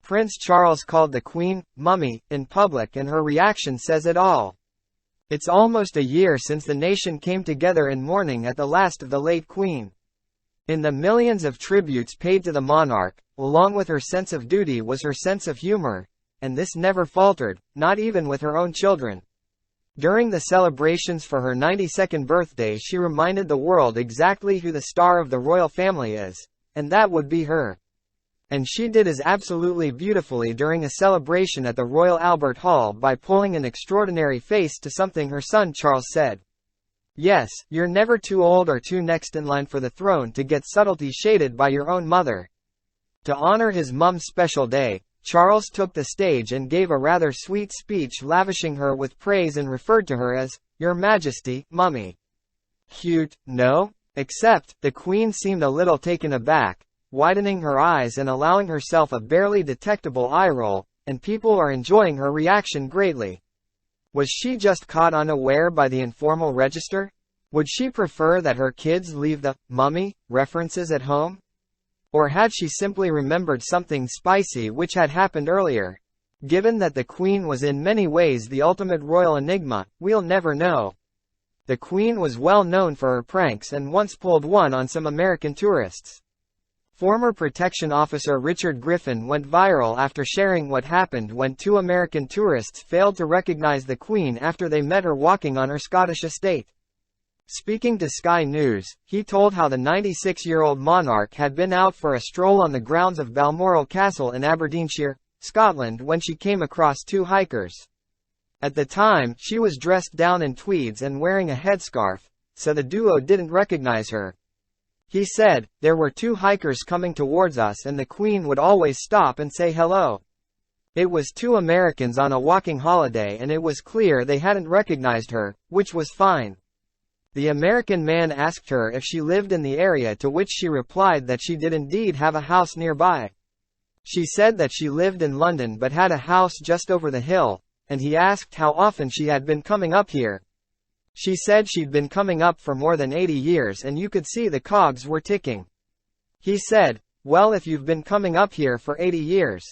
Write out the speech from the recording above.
Prince Charles called the Queen, "Mummy," in public, and her reaction says it all. It's almost a year since the nation came together in mourning at the last of the late Queen. In the millions of tributes paid to the monarch, along with her sense of duty was her sense of humor, and this never faltered, not even with her own children. During the celebrations for her 92nd birthday, she reminded the world exactly who the star of the royal family is, and that would be her. And she did as absolutely beautifully during a celebration at the Royal Albert Hall by pulling an extraordinary face to something her son Charles said. "Yes, you're never too old or too next in line for the throne to get subtlety shaded by your own mother." To honor his mum's special day, Charles took the stage and gave a rather sweet speech lavishing her with praise and referred to her as, "Your Majesty, Mummy." Cute, no? Except, the Queen seemed a little taken aback, widening her eyes and allowing herself a barely detectable eye roll, and people are enjoying her reaction greatly. Was she just caught unaware by the informal register? Would she prefer that her kids leave the "mummy" references at home? Or had she simply remembered something spicy which had happened earlier? Given that the Queen was in many ways the ultimate royal enigma, we'll never know. The Queen was well known for her pranks and once pulled one on some American tourists. Former protection officer Richard Griffin went viral after sharing what happened when two American tourists failed to recognize the Queen after they met her walking on her Scottish estate. Speaking to Sky News, he told how the 96-year-old monarch had been out for a stroll on the grounds of Balmoral Castle in Aberdeenshire, Scotland, when she came across two hikers. At the time, she was dressed down in tweeds and wearing a headscarf, so the duo didn't recognize her. He said, "There were two hikers coming towards us and the Queen would always stop and say hello. It was two Americans on a walking holiday and it was clear they hadn't recognized her, which was fine." The American man asked her if she lived in the area, to which she replied that she did indeed have a house nearby. She said that she lived in London but had a house just over the hill, and he asked how often she had been coming up here. She said she'd been coming up for more than 80 years and you could see the cogs were ticking. He said, "Well, if you've been coming up here for 80 years,